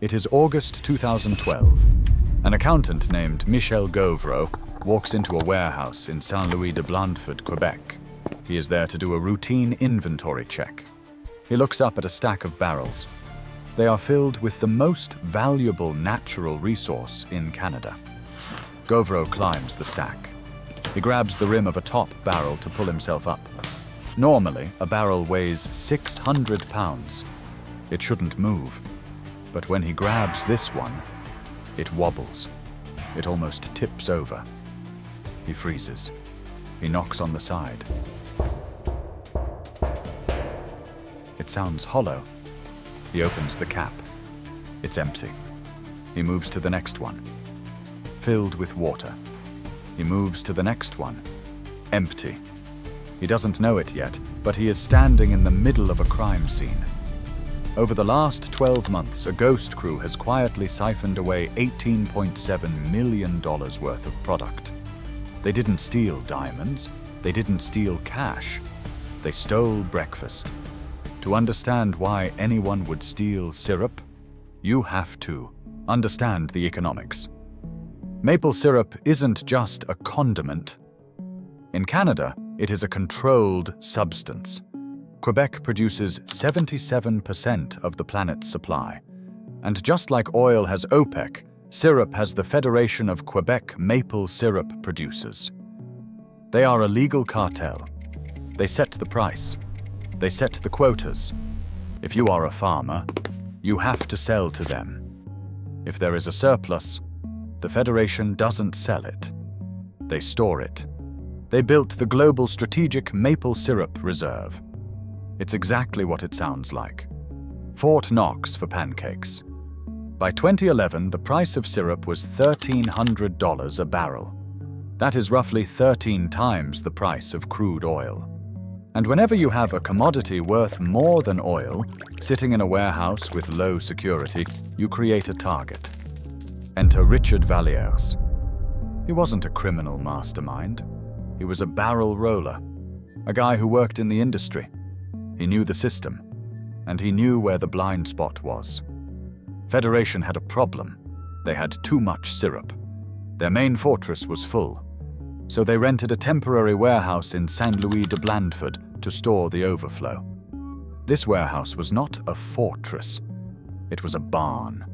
It is August 2012. An accountant named Michel Gauvreau walks into a warehouse in Saint-Louis-de-Blandford, Quebec. He is there to do a routine inventory check. He looks up at a stack of barrels. They are filled with the most valuable natural resource in Canada. Gauvreau climbs the stack. He grabs the rim of a top barrel to pull himself up. Normally, a barrel weighs 600 pounds. It shouldn't move. But when he grabs this one, it wobbles. It almost tips over. He freezes. He knocks on the side. It sounds hollow. He opens the cap. It's empty. He moves to the next one. Filled with water. He moves to the next one. Empty. He doesn't know it yet, but he is standing in the middle of a crime scene. Over the last 12 months, a ghost crew has quietly siphoned away $18.7 million worth of product. They didn't steal diamonds. They didn't steal cash. They stole breakfast. To understand why anyone would steal syrup, you have to understand the economics. Maple syrup isn't just a condiment. In Canada, it is a controlled substance. Quebec produces 77% of the planet's supply. And just like oil has OPEC, syrup has the Federation of Quebec Maple Syrup Producers. They are a legal cartel. They set the price. They set the quotas. If you are a farmer, you have to sell to them. If there is a surplus, the Federation doesn't sell it. They store it. They built the Global Strategic Maple Syrup Reserve. It's exactly what it sounds like. Fort Knox for pancakes. By 2011, the price of syrup was $1,300 a barrel. That is roughly 13 times the price of crude oil. And whenever you have a commodity worth more than oil, sitting in a warehouse with low security, you create a target. Enter Richard Vallières. He wasn't a criminal mastermind. He was a barrel roller, a guy who worked in the industry. He knew the system, and he knew where the blind spot was. Federation had a problem. They had too much syrup. Their main fortress was full, so they rented a temporary warehouse in Saint-Louis-de-Blandford to store the overflow. This warehouse was not a fortress. It was a barn.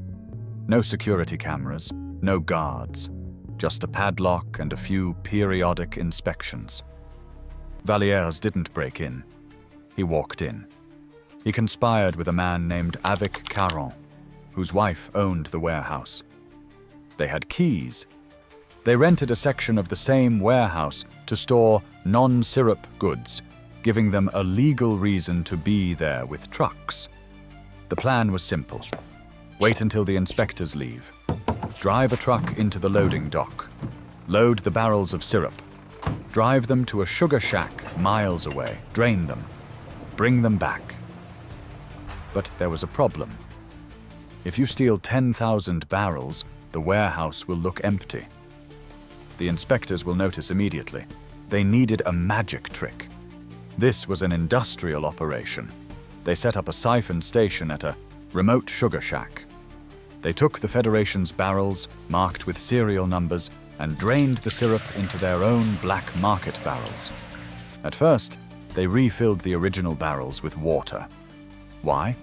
No security cameras, no guards, just a padlock and a few periodic inspections. Vallières didn't break in. He walked in. He conspired with a man named Avec Caron, whose wife owned the warehouse. They had keys. They rented a section of the same warehouse to store non-syrup goods, giving them a legal reason to be there with trucks. The plan was simple. Wait until the inspectors leave. Drive a truck into the loading dock. Load the barrels of syrup. Drive them to a sugar shack miles away. Drain them. Bring them back. But there was a problem. If you steal 10,000 barrels, the warehouse will look empty. The inspectors will notice immediately. They needed a magic trick. This was an industrial operation. They set up a siphon station at a remote sugar shack. They took the Federation's barrels, marked with serial numbers, and drained the syrup into their own black market barrels. At first, they refilled the original barrels with water. Why?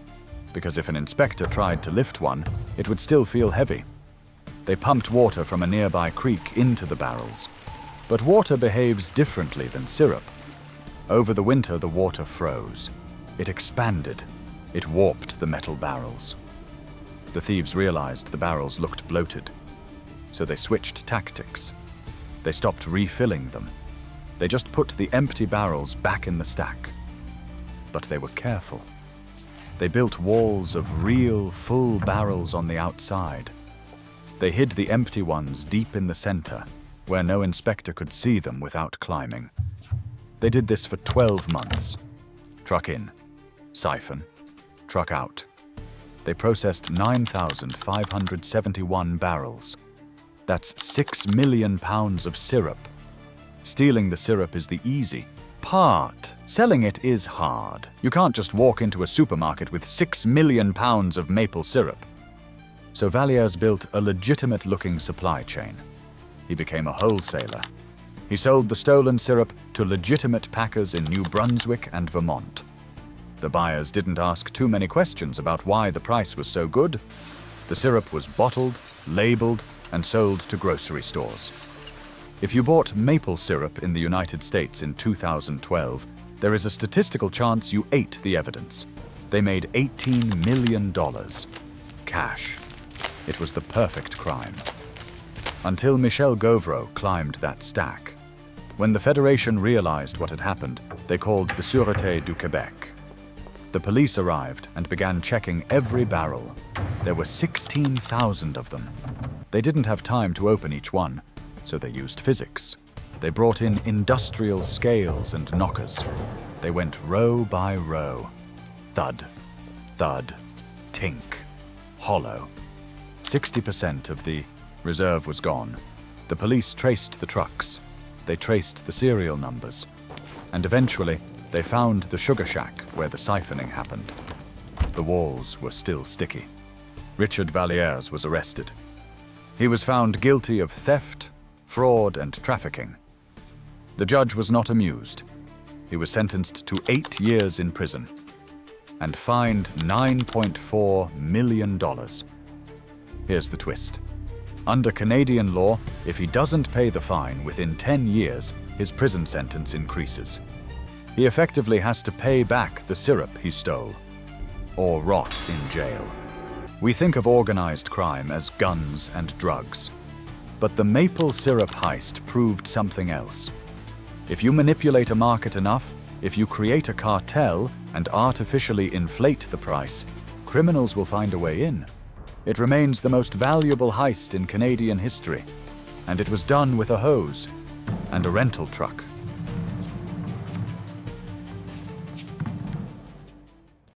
Because if an inspector tried to lift one, it would still feel heavy. They pumped water from a nearby creek into the barrels. But water behaves differently than syrup. Over the winter, the water froze. It expanded. It warped the metal barrels. The thieves realized the barrels looked bloated. So they switched tactics. They stopped refilling them. They just put the empty barrels back in the stack. But they were careful. They built walls of real, full barrels on the outside. They hid the empty ones deep in the center, where no inspector could see them without climbing. They did this for 12 months. Truck in, siphon, truck out. They processed 9,571 barrels. That's 6 million pounds of syrup. Stealing the syrup is the easy part. Selling it is hard. You can't just walk into a supermarket with 6 million pounds of maple syrup. So Vallières built a legitimate-looking supply chain. He became a wholesaler. He sold the stolen syrup to legitimate packers in New Brunswick and Vermont. The buyers didn't ask too many questions about why the price was so good. The syrup was bottled, labeled, and sold to grocery stores. If you bought maple syrup in the United States in 2012, there is a statistical chance you ate the evidence. They made $18 million. Cash. It was the perfect crime. Until Michel Gauvreau climbed that stack. When the Federation realized what had happened, they called the Sûreté du Québec. The police arrived and began checking every barrel. There were 16,000 of them. They didn't have time to open each one, so they used physics. They brought in industrial scales and knockers. They went row by row. Thud, thud, tink, hollow. 60% of the reserve was gone. The police traced the trucks. They traced the serial numbers. And eventually, they found the sugar shack where the siphoning happened. The walls were still sticky. Richard Vallières was arrested. He was found guilty of theft, fraud, and trafficking. The judge was not amused. He was sentenced to 8 years in prison and fined $9.4 million. Here's the twist. Under Canadian law, if he doesn't pay the fine within 10 years, his prison sentence increases. He effectively has to pay back the syrup he stole, or rot in jail. We think of organized crime as guns and drugs, but the maple syrup heist proved something else. If you manipulate a market enough, if you create a cartel and artificially inflate the price, criminals will find a way in. It remains the most valuable heist in Canadian history, and it was done with a hose and a rental truck.